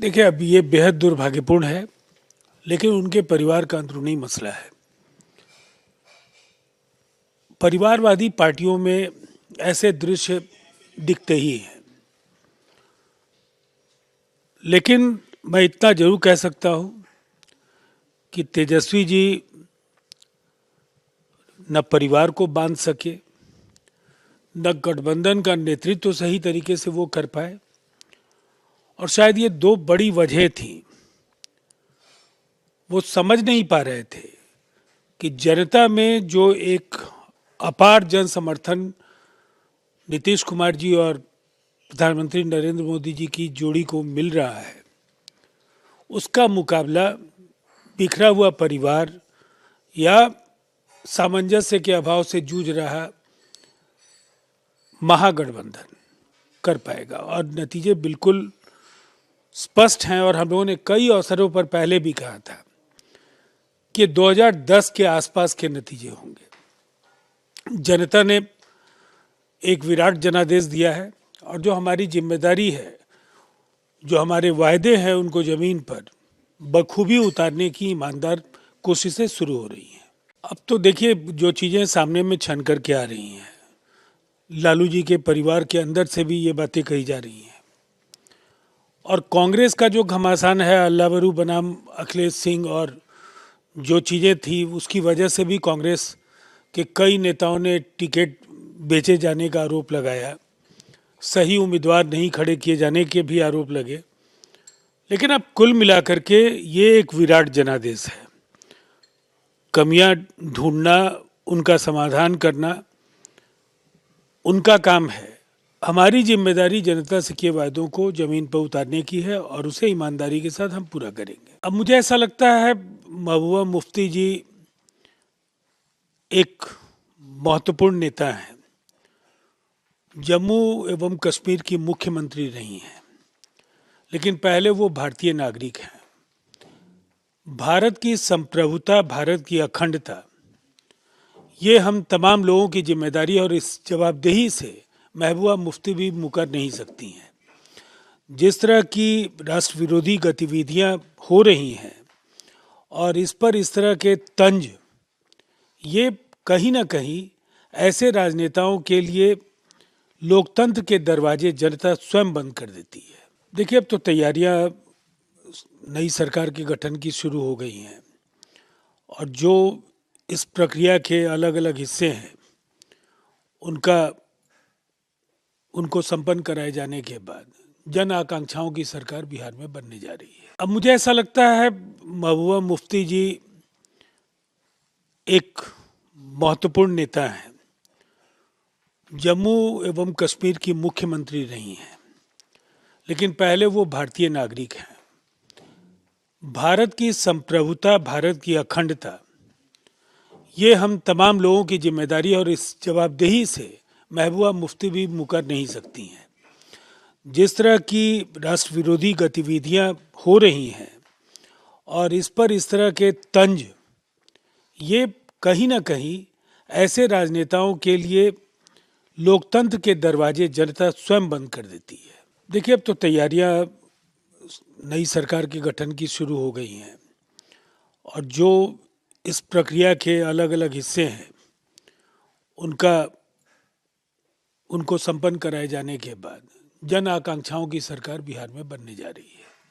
देखिए, अब ये बेहद दुर्भाग्यपूर्ण है, लेकिन उनके परिवार का अंदरूनी मसला है। परिवारवादी पार्टियों में ऐसे दृश्य दिखते ही हैं, लेकिन मैं इतना जरूर कह सकता हूं कि तेजस्वी जी न परिवार को बांध सके, न गठबंधन का नेतृत्व सही तरीके से वो कर पाए, और शायद ये दो बड़ी वजह थी। वो समझ नहीं पा रहे थे कि जनता में जो एक अपार जन समर्थन नीतीश कुमार जी और प्रधानमंत्री नरेंद्र मोदी जी की जोड़ी को मिल रहा है, उसका मुकाबला बिखरा हुआ परिवार या सामंजस्य के अभाव से जूझ रहा महागठबंधन कर पाएगा। और नतीजे बिल्कुल स्पष्ट हैं, और हम लोगों ने कई अवसरों पर पहले भी कहा था कि 2010 के आसपास के नतीजे होंगे। जनता ने एक विराट जनादेश दिया है, और जो हमारी जिम्मेदारी है, जो हमारे वायदे हैं, उनको जमीन पर बखूबी उतारने की ईमानदार कोशिशें शुरू हो रही हैं। अब तो देखिए, जो चीज़ें सामने में छन करके आ रही हैं, लालू जी के परिवार के अंदर से भी ये बातें कही जा रही हैं, और कांग्रेस का जो घमासान है अल्लावरू बनाम अखिलेश सिंह, और जो चीज़ें थी उसकी वजह से भी कांग्रेस के कई नेताओं ने टिकट बेचे जाने का आरोप लगाया, सही उम्मीदवार नहीं खड़े किए जाने के भी आरोप लगे। लेकिन अब कुल मिलाकर के ये एक विराट जनादेश है। कमियां ढूंढना, उनका समाधान करना उनका काम है। हमारी जिम्मेदारी जनता से किए वायदों को जमीन पर उतारने की है, और उसे ईमानदारी के साथ हम पूरा करेंगे। अब मुझे ऐसा लगता है महबूबा मुफ्ती जी एक महत्वपूर्ण नेता हैं। जम्मू एवं कश्मीर की मुख्यमंत्री रही हैं, लेकिन पहले वो भारतीय नागरिक हैं। भारत की संप्रभुता, भारत की अखंडता, ये हम तमाम लोगों की जिम्मेदारी, और इस जवाबदेही से महबूबा मुफ्ती भी मुकर नहीं सकती हैं। जिस तरह की राष्ट्र विरोधी गतिविधियां हो रही हैं, और इस पर इस तरह के तंज, ये कहीं ना कहीं ऐसे राजनेताओं के लिए लोकतंत्र के दरवाजे जनता स्वयं बंद कर देती है। देखिए, अब तो तैयारियां नई सरकार के गठन की शुरू हो गई हैं, और जो इस प्रक्रिया के अलग अलग हिस्से हैं उनको संपन्न कराए जाने के बाद जन आकांक्षाओं की सरकार बिहार में बनने जा रही है। अब मुझे ऐसा लगता है महबूबा मुफ्ती जी एक महत्वपूर्ण नेता हैं। जम्मू एवं कश्मीर की मुख्यमंत्री रही हैं, लेकिन पहले वो भारतीय नागरिक हैं। भारत की संप्रभुता, भारत की अखंडता, ये हम तमाम लोगों की जिम्मेदारी, और इस जवाबदेही से महबूबा मुफ्ती भी मुकर नहीं सकती हैं। जिस तरह की राष्ट्र विरोधी गतिविधियां हो रही हैं, और इस पर इस तरह के तंज, ये कहीं ना कहीं ऐसे राजनेताओं के लिए लोकतंत्र के दरवाजे जनता स्वयं बंद कर देती है। देखिए, अब तो तैयारियां नई सरकार के गठन की शुरू हो गई हैं, और जो इस प्रक्रिया के अलग अलग हिस्से हैं उनको संपन्न कराए जाने के बाद जन आकांक्षाओं की सरकार बिहार में बनने जा रही है।